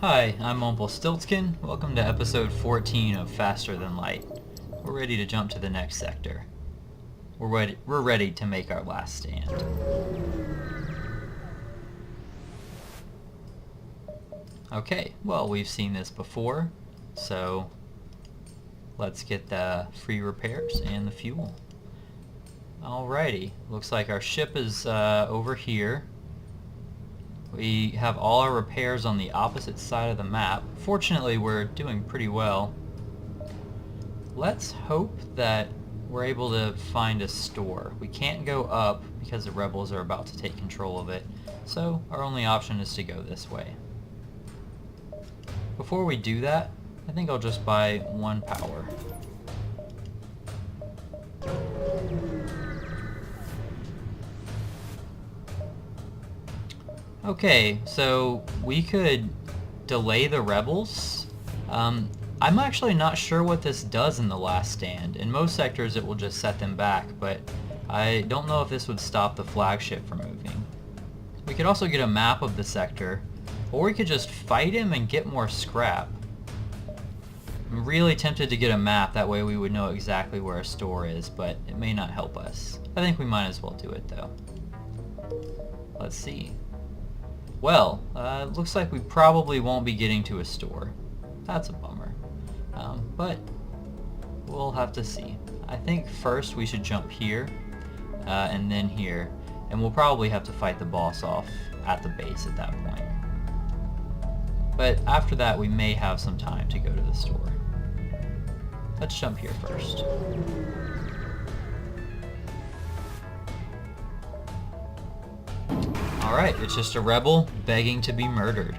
Hi, I'm Stiltskin. Welcome to episode 14 of Faster Than Light. We're ready to jump to the next sector. We're ready to make our last stand. Okay, well, we've seen this before, so let's get the free repairs and the fuel. Alrighty, looks like our ship is over here. We have all our repairs on the opposite side of the map. Fortunately, we're doing pretty well. Let's hope that we're able to find a store. We can't go up because the rebels are about to take control of it, so our only option is to go this way. Before we do that, I think I'll just buy one power. Okay, so we could delay the rebels. I'm actually not sure what this does in the last stand. In most sectors it will just set them back, but I don't know if this would stop the flagship from moving. We could also get a map of the sector, or we could just fight him and get more scrap. I'm really tempted to get a map, that way we would know exactly where a store is, but it may not help us. I think we might as well do it though. Let's see. Well, looks like we probably won't be getting to a store. That's a bummer. But we'll have to see. I think first we should jump here, and then here, and we'll probably have to fight the boss off at the base at that point. But after that we may have some time to go to the store. Let's jump here first. Alright, it's just a rebel begging to be murdered.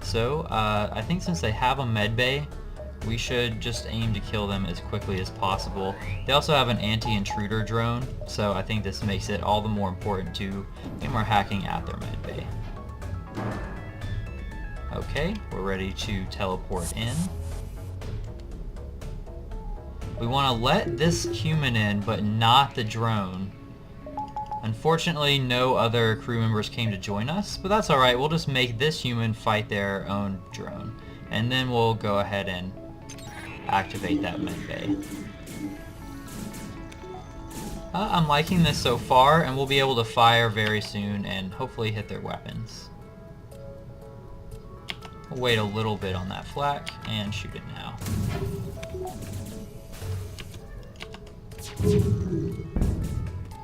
So, I think since they have a med bay, we should just aim to kill them as quickly as possible. They also have an anti-intruder drone, so I think this makes it all the more important to aim our hacking at their med bay. Okay, we're ready to teleport in. We want to let this human in, but not the drone. Unfortunately, no other crew members came to join us, but that's alright. We'll just make this human fight their own drone, and then we'll go ahead and activate that med bay. I'm liking this so far, and we'll be able to fire very soon and hopefully hit their weapons. We'll wait a little bit on that flak and shoot it now.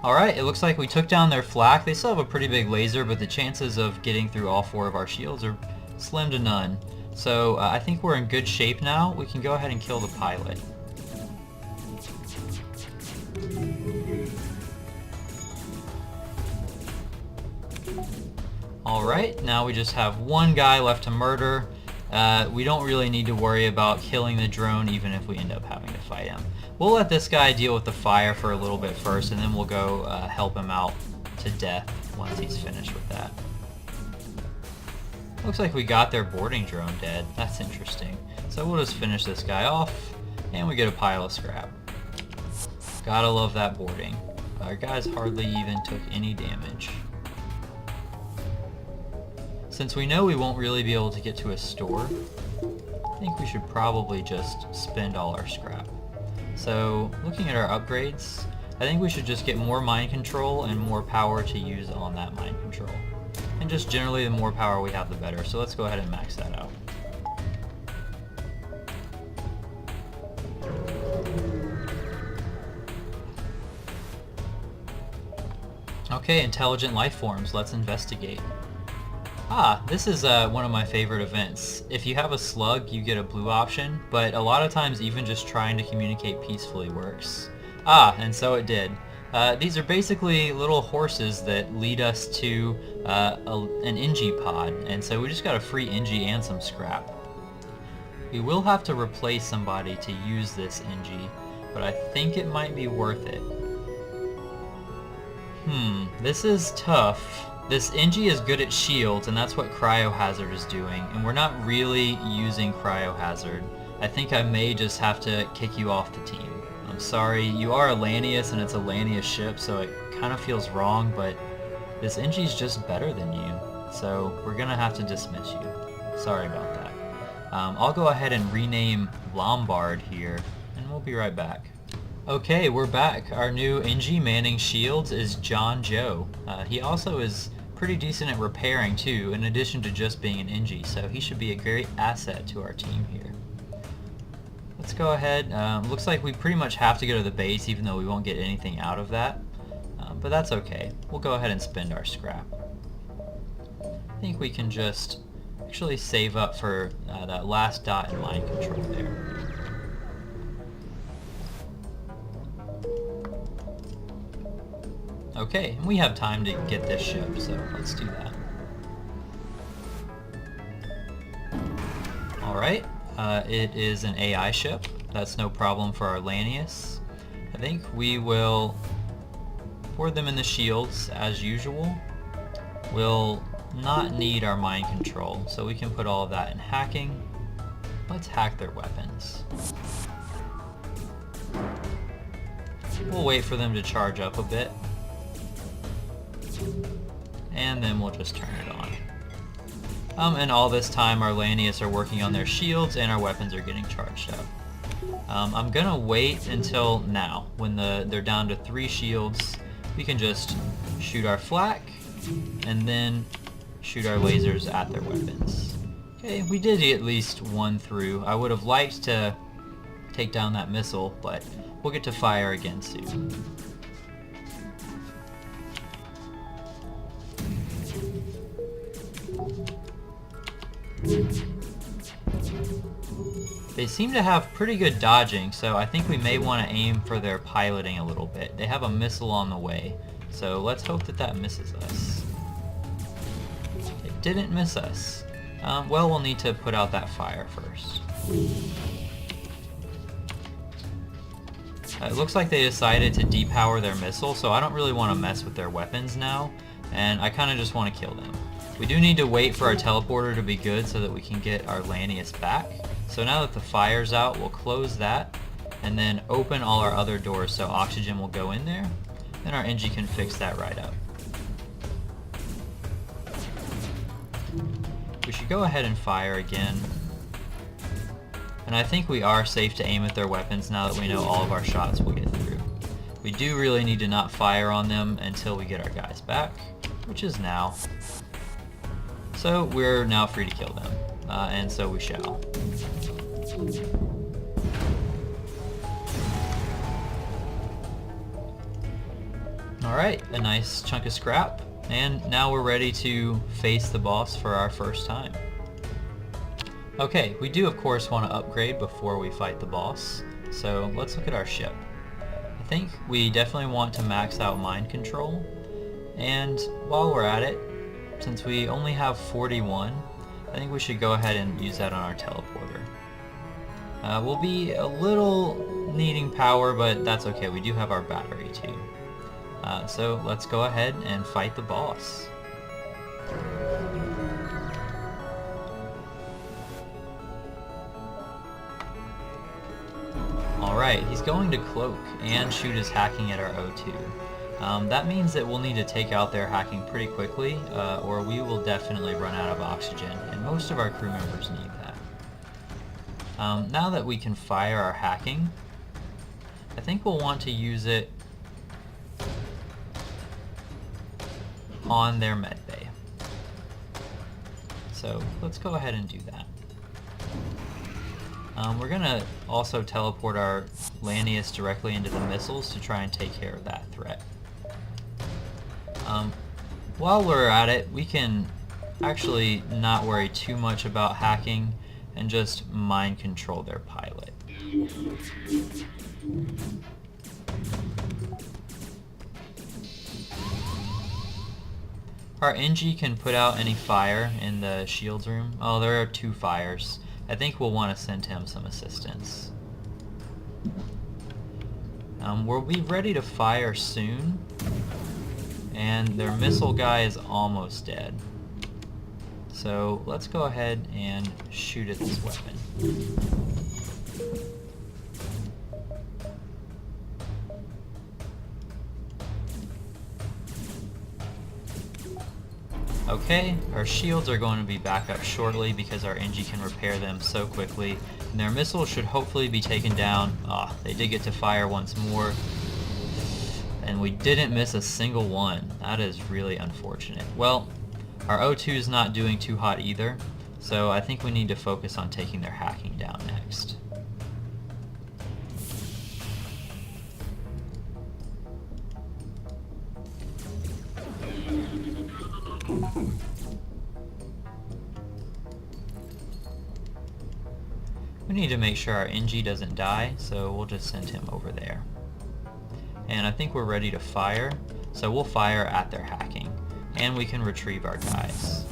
Alright, it looks like we took down their flak. They still have a pretty big laser, but the chances of getting through all four of our shields are slim to none. So I think we're in good shape now. We can go ahead and kill the pilot. Alright, now we just have one guy left to murder. We don't really need to worry about killing the drone even if we end up having to fight him. We'll let this guy deal with the fire for a little bit first, and then we'll go help him out to death once he's finished with that. Looks like we got their boarding drone dead. That's interesting. So we'll just finish this guy off, and we get a pile of scrap. Gotta love that boarding. Our guys hardly even took any damage. Since we know we won't really be able to get to a store, I think we should probably just spend all our scrap. So, looking at our upgrades, I think we should just get more mind control and more power to use on that mind control. And just generally, the more power we have, the better. So let's go ahead and max that out. Okay, intelligent life forms, let's investigate. Ah, this is one of my favorite events. If you have a slug, you get a blue option, but a lot of times even just trying to communicate peacefully works. Ah, and so it did. These are basically little horses that lead us to an Engie pod, and so we just got a free Engie and some scrap. We will have to replace somebody to use this Engie, but I think it might be worth it. This is tough. This Engie is good at shields, and that's what Cryohazard is doing, and we're not really using Cryohazard. I think I may just have to kick you off the team. I'm sorry, you are a Lanius and it's a Lanius ship, so it kind of feels wrong, but this Engie's just better than you, so we're gonna have to dismiss you. Sorry about that. I'll go ahead and rename Lombard here, and we'll be right back. Okay, we're back. Our new NG manning shields is John Joe. He also is pretty decent at repairing too, in addition to just being an NG, so he should be a great asset to our team here. Let's go ahead. Looks like we pretty much have to go to the base, even though we won't get anything out of that. But that's okay. We'll go ahead and spend our scrap. I think we can just actually save up for that last dot in mind control there. Okay, and we have time to get this ship, so let's do that. Alright, it is an AI ship. That's no problem for our Lanius. I think we will pour them in the shields as usual. We'll not need our mind control, so we can put all of that in hacking. Let's hack their weapons. We'll wait for them to charge up a bit, and then we'll just turn it on. And all this time our Lanius are working on their shields and our weapons are getting charged up. I'm gonna wait until now, when they're down to 3 shields. We can just shoot our flak, and then shoot our lasers at their weapons. Okay, we did at least one through. I would have liked to take down that missile, but we'll get to fire again soon. They seem to have pretty good dodging, so I think we may want to aim for their piloting a little bit. They have a missile on the way, so let's hope that that misses us. It didn't miss us. Well, we'll need to put out that fire first. It looks like they decided to depower their missile, so I don't really want to mess with their weapons now, and I kind of just want to kill them. We do need to wait for our teleporter to be good so that we can get our Lanius back. So now that the fire's out, we'll close that, and then open all our other doors so oxygen will go in there, then our NG can fix that right up. We should go ahead and fire again. And I think we are safe to aim at their weapons now that we know all of our shots will get through. We do really need to not fire on them until we get our guys back, which is now. So we're now free to kill them, and so we shall. Alright, a nice chunk of scrap, and now we're ready to face the boss for our first time. Okay, we do of course want to upgrade before we fight the boss, so let's look at our ship. I think we definitely want to max out mind control, and while we're at it, since we only have 41, I think we should go ahead and use that on our teleporter. We'll be a little needing power, but that's okay, we do have our battery too. So let's go ahead and fight the boss. Alright, he's going to cloak and shoot his hacking at our O2. That means that we'll need to take out their hacking pretty quickly, or we will definitely run out of oxygen, and most of our crew members need that. Now that we can fire our hacking, I think we'll want to use it on their medbay. So let's go ahead and do that. We're gonna also teleport our Lanius directly into the missiles to try and take care of that threat. While we're at it, we can actually not worry too much about hacking and just mind control their pilot. Our NG can put out any fire in the shields room. Oh, there are 2 fires. I think we'll want to send him some assistance. We'll be ready to fire soon, and their missile guy is almost dead. So let's go ahead and shoot at this weapon. Okay, our shields are going to be back up shortly because our NG can repair them so quickly. And their missiles should hopefully be taken down. They did get to fire once more. And we didn't miss a single one. That is really unfortunate. Well, our O2 is not doing too hot either. So I think we need to focus on taking their hacking down next. We need to make sure our NG doesn't die, so we'll just send him over there. And I think we're ready to fire, so we'll fire at their hacking. And we can retrieve our guys.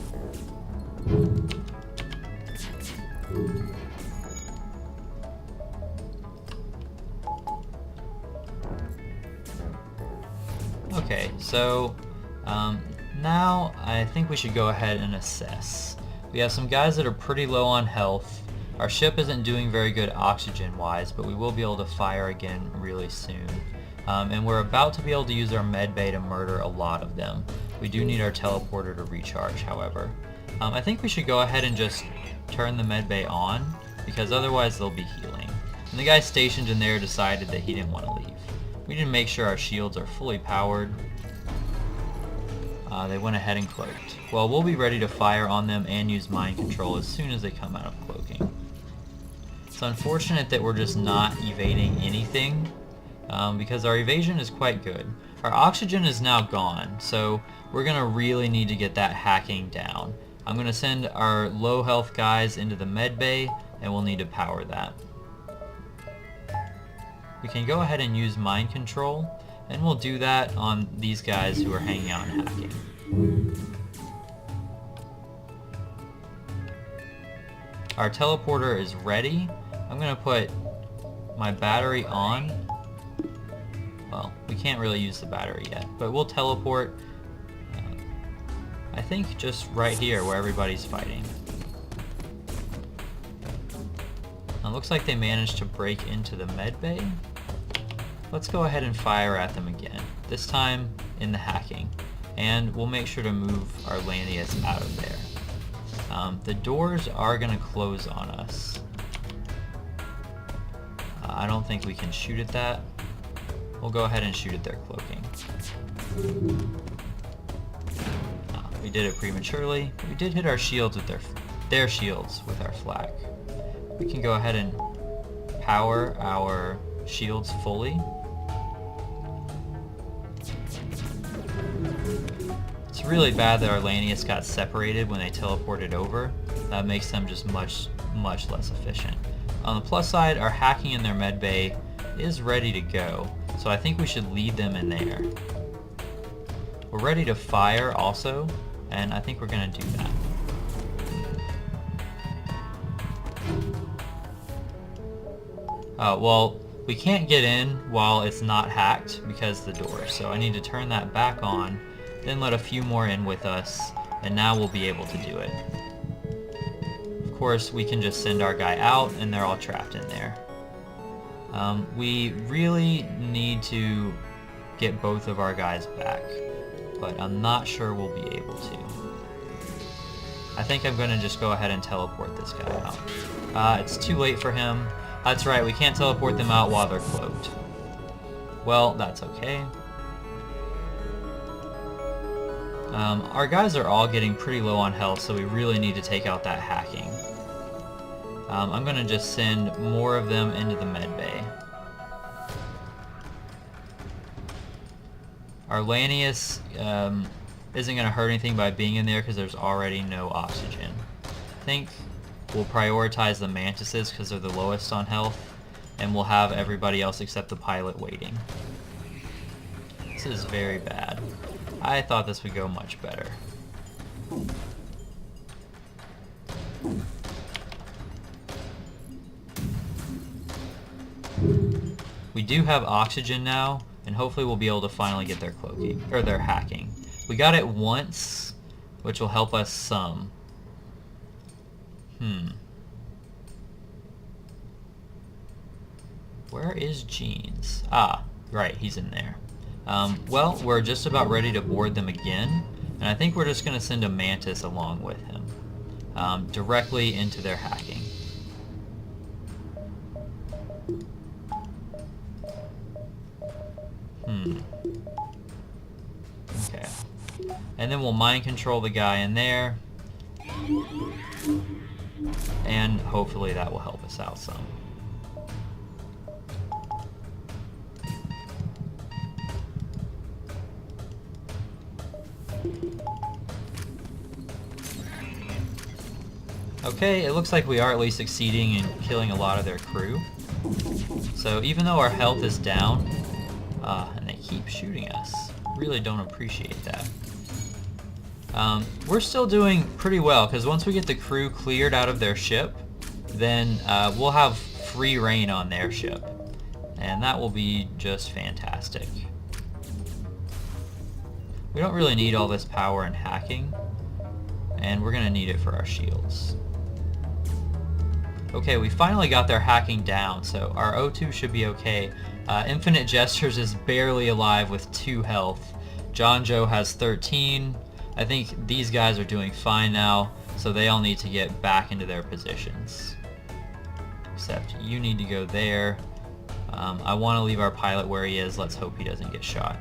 Okay, so now I think we should go ahead and assess. We have some guys that are pretty low on health. Our ship isn't doing very good oxygen-wise, but we will be able to fire again really soon. And we're about to be able to use our med bay to murder a lot of them. We do need our teleporter to recharge, however. I think we should go ahead and just turn the med bay on, because otherwise they'll be healing. And the guy stationed in there decided that he didn't want to leave. We need to make sure our shields are fully powered. They went ahead and cloaked. Well, we'll be ready to fire on them and use mind control as soon as they come out of cloaking. It's unfortunate that we're just not evading anything, because our evasion is quite good. Our oxygen is now gone, so we're going to really need to get that hacking down. I'm going to send our low health guys into the med bay, and we'll need to power that. We can go ahead and use mind control, and we'll do that on these guys who are hanging out and hacking. Our teleporter is ready. I'm going to put my battery on. Well, we can't really use the battery yet, but we'll teleport, I think just right here where everybody's fighting. It looks like they managed to break into the med bay. Let's go ahead and fire at them again, this time in the hacking. And we'll make sure to move our Lanius out of there. The doors are going to close on us. I don't think we can shoot at that. We'll go ahead and shoot at their cloaking. We did it prematurely. We did hit our shields with their shields with our flak. We can go ahead and power our shields fully. It's really bad that our Lanius got separated when they teleported over. That makes them just much less efficient. On the plus side, our hacking in their med bay is ready to go, so I think we should lead them in there. We're ready to fire also, and I think we're going to do that. Well, we can't get in while it's not hacked because of the door, so I need to turn that back on, then let a few more in with us, and now we'll be able to do it. Of course, we can just send our guy out, and they're all trapped in there. We really need to get both of our guys back, but I'm not sure we'll be able to. I think I'm going to just go ahead and teleport this guy out. It's too late for him. That's right, we can't teleport them out while they're cloaked. Well, that's okay. Our guys are all getting pretty low on health, so we really need to take out that hacking. I'm going to just send more of them into the med bay. Our Lanius isn't going to hurt anything by being in there because there's already no oxygen. I think we'll prioritize the Mantises because they're the lowest on health, and we'll have everybody else except the pilot waiting. This is very bad. I thought this would go much better. We do have oxygen now, and hopefully we'll be able to finally get their cloaking, or their hacking. We got it once, which will help us some. Where is Jeans? Ah, right, he's in there. Well, we're just about ready to board them again, And I think we're just going to send a Mantis along with him, directly into their hacking. Okay. And then we'll mind control the guy in there. And hopefully that will help us out some. Okay, it looks like we are at least succeeding in killing a lot of their crew. So even though our health is down, and they keep shooting us, really don't appreciate that. We're still doing pretty well, because once we get the crew cleared out of their ship, then we'll have free reign on their ship. And that will be just fantastic. We don't really need all this power and hacking, and we're going to need it for our shields. Okay, we finally got their hacking down, so our O2 should be okay. Infinite Gestures is barely alive with 2 health. John Joe has 13. I think these guys are doing fine now, so they all need to get back into their positions. Except you need to go there. I want to leave our pilot where he is. Let's hope he doesn't get shot.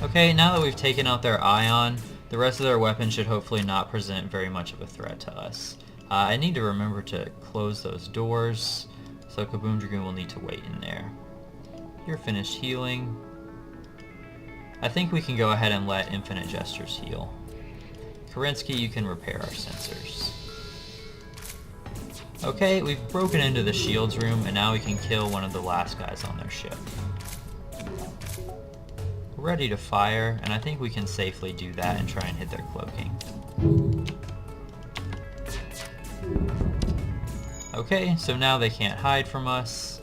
Okay, now that we've taken out their ion, the rest of their weapons should hopefully not present very much of a threat to us. I need to remember to close those doors, so Kaboom Dragoon will need to wait in there. You're finished healing. I think we can go ahead and let Infinite Gestures heal. Kerensky, you can repair our sensors. Okay, we've broken into the shields room, and now we can kill one of the last guys on their ship. We're ready to fire, and I think we can safely do that and try and hit their cloaking. Okay, so now they can't hide from us.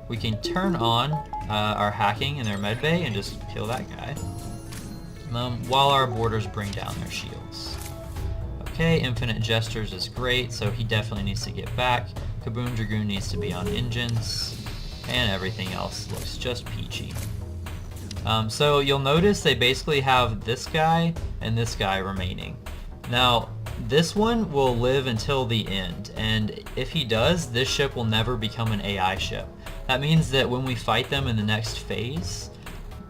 We can turn on our hacking in their medbay and just kill that guy, while our boarders bring down their shields. Okay, Infinite Gestures is great, so he definitely needs to get back. Kaboom Dragoon needs to be on engines, and everything else looks just peachy. So you'll notice they basically have this guy and this guy remaining. Now, this one will live until the end, and if he does, this ship will never become an AI ship. That means that when we fight them in the next phase,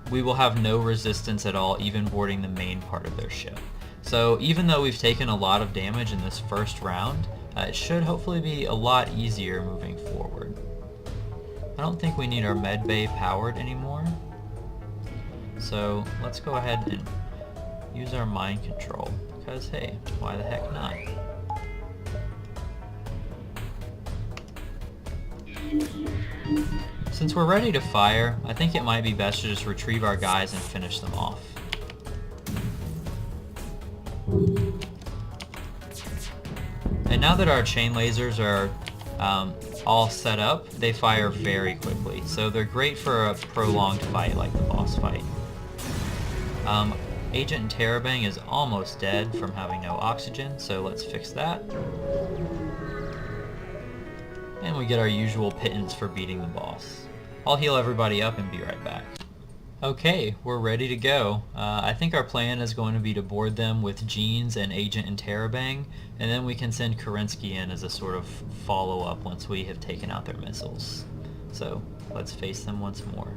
we will have no resistance at all, even boarding the main part of their ship. So even though we've taken a lot of damage in this first round, it should hopefully be a lot easier moving forward. I don't think we need our medbay powered anymore. So let's go ahead and use our mind control, because hey, why the heck not? Since we're ready to fire, I think it might be best to just retrieve our guys and finish them off. And now that our chain lasers are all set up, they fire very quickly, so they're great for a prolonged fight like the boss fight. Agent Terabang is almost dead from having no oxygen, so let's fix that. And we get our usual pittance for beating the boss. I'll heal everybody up and be right back. Okay, we're ready to go. I think our plan is going to be to board them with Jeans and Agent Interrobang, and then we can send Kerensky in as a sort of follow-up once we have taken out their missiles. So, let's face them once more.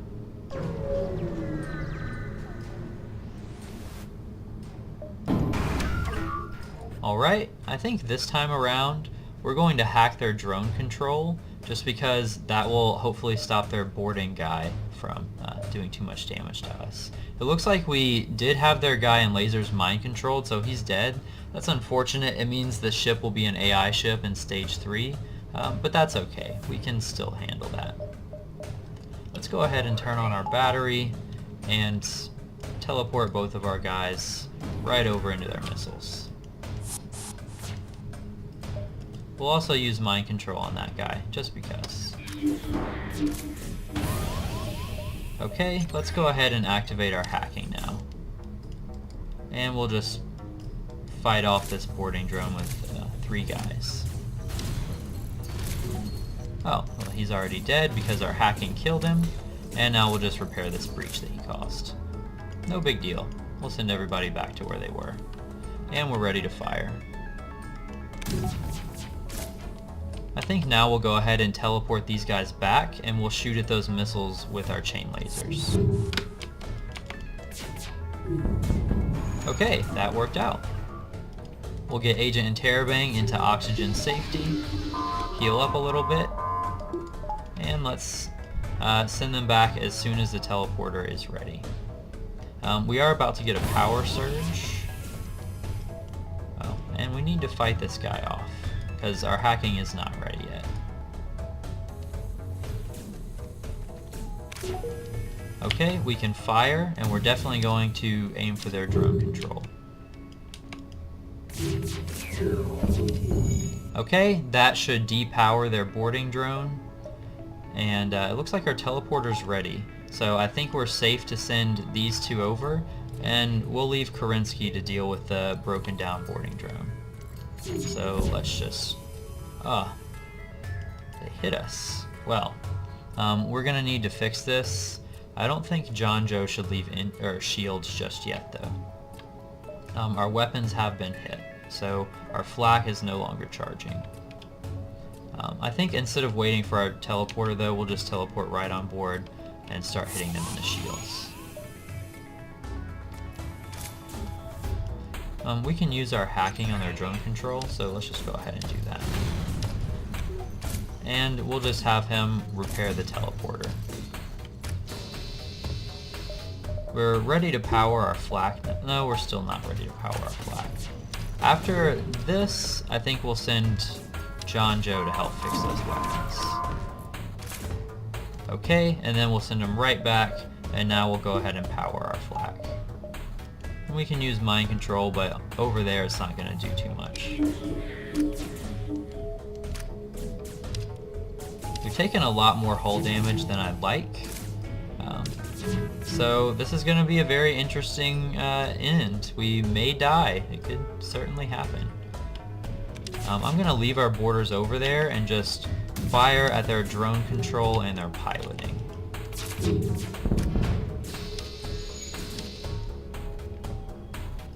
Alright, I think this time around we're going to hack their drone control, just because that will hopefully stop their boarding guy from doing too much damage to us. It looks like we did have their guy in lasers mind controlled, so he's dead. That's unfortunate. It means the ship will be an AI ship in stage 3, but that's okay. We can still handle that. Let's go ahead and turn on our battery and teleport both of our guys right over into their missiles. We'll also use mind control on that guy, just because. Okay, let's go ahead and activate our hacking now. And we'll just fight off this boarding drone with 3 guys. Oh, well, he's already dead because our hacking killed him. And now we'll just repair this breach that he caused. No big deal. We'll send everybody back to where they were. And we're ready to fire. I think now we'll go ahead and teleport these guys back, and we'll shoot at those missiles with our chain lasers. Okay, that worked out. We'll get Agent Interrobang into oxygen safety, heal up a little bit, and let's send them back as soon as the teleporter is ready. We are about to get a power surge. Oh, and we need to fight this guy off, because our hacking is not ready yet. Okay, we can fire, and we're definitely going to aim for their drone control. Okay, that should depower their boarding drone, and it looks like our teleporter's ready. So I think we're safe to send these 2 over, and we'll leave Kerensky to deal with the broken down boarding drone. So let's just... they hit us. Well, we're gonna need to fix this. I don't think John Joe should leave shields just yet, though. Our weapons have been hit, so our flak is no longer charging. I think instead of waiting for our teleporter, though, we'll just teleport right on board and start hitting them in the shields. We can use our hacking on their drone control, so let's just go ahead and do that. And we'll just have him repair the teleporter. We're ready to power our flak. No, we're still not ready to power our flak. After this, I think we'll send John Joe to help fix those weapons. Okay, and then we'll send him right back, and now we'll go ahead and power our flak. And we can use mind control, but over there it's not going to do too much. We've taken a lot more hull damage than I'd like. So this is going to be a very interesting end. We may die. It could certainly happen. I'm going to leave our boarders over there and just fire at their drone control and their piloting.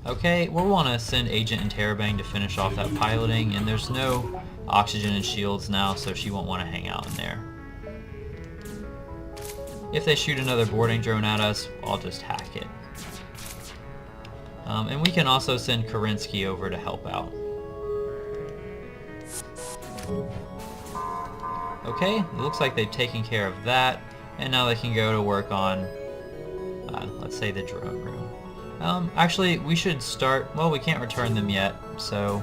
Okay, we'll want to send Agent Interrobang to finish off that piloting, and there's no oxygen and shields now, so she won't want to hang out in there. If they shoot another boarding drone at us, I'll just hack it. And we can also send Kerensky over to help out. Okay, it looks like they've taken care of that, and now they can go to work on, let's say, the drone room. Actually, we should start, well, we can't return them yet, so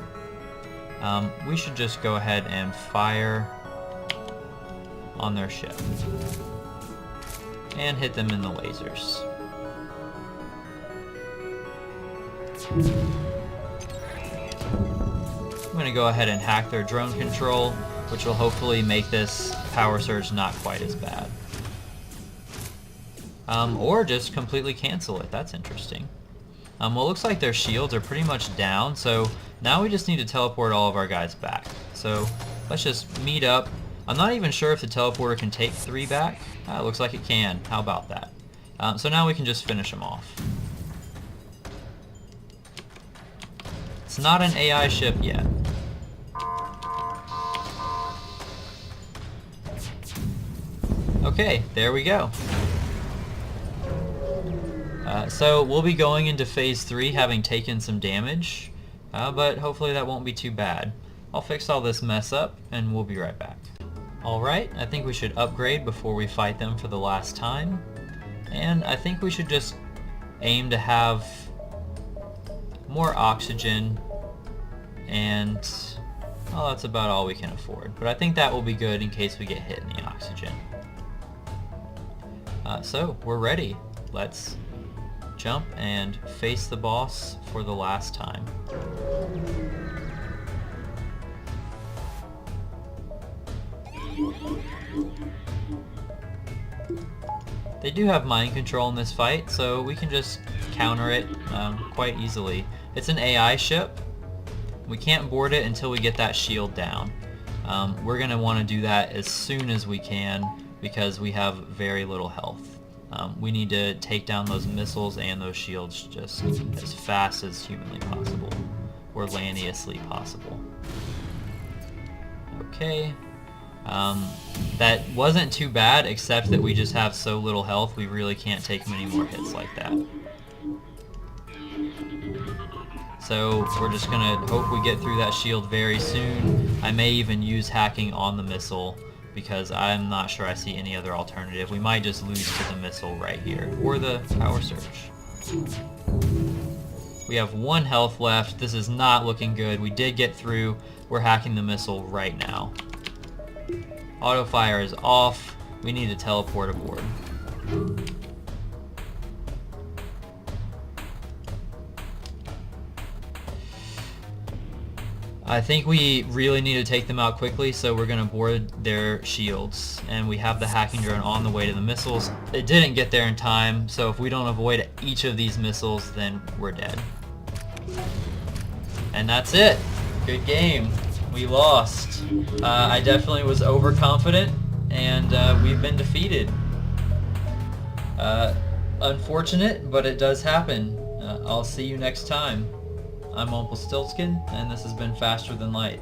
we should just go ahead and fire on their ship. And hit them in the lasers. I'm going to go ahead and hack their drone control, which will hopefully make this power surge not quite as bad. Or just completely cancel it. That's interesting. Well, it looks like their shields are pretty much down, so now we just need to teleport all of our guys back. So let's just meet up. I'm not even sure if the teleporter can take 3 back. It looks like it can. How about that? So now we can just finish them off. It's not an AI ship yet. Okay, there we go. So we'll be going into phase 3 having taken some damage, but hopefully that won't be too bad. I'll fix all this mess up and we'll be right back. Alright, I think we should upgrade before we fight them for the last time. And I think we should just aim to have more oxygen, and well, that's about all we can afford. But I think that will be good in case we get hit in the oxygen. So, we're ready. Let's jump and face the boss for the last time. They do have mind control in this fight, so we can just counter it quite easily. It's an AI ship. We can't board it until we get that shield down. We're going to want to do that as soon as we can because we have very little health. We need to take down those missiles and those shields just as fast as humanly possible, or landiously possible. Okay. That wasn't too bad, except that we just have so little health, we really can't take many more hits like that. So we're just gonna hope we get through that shield very soon. I may even use hacking on the missile, because I'm not sure I see any other alternative. We might just lose to the missile right here, or the power surge. We have 1 health left. This is not looking good. We did get through. We're hacking the missile right now. Auto fire is off. We need to teleport aboard. I think we really need to take them out quickly, so we're going to board their shields. And we have the hacking drone on the way to the missiles. It didn't get there in time, so if we don't avoid each of these missiles, then we're dead. And that's it. Good game. We lost. I definitely was overconfident, and we've been defeated. Unfortunate, but it does happen. I'll see you next time. I'm Uncle Stiltskin, and this has been Faster Than Light.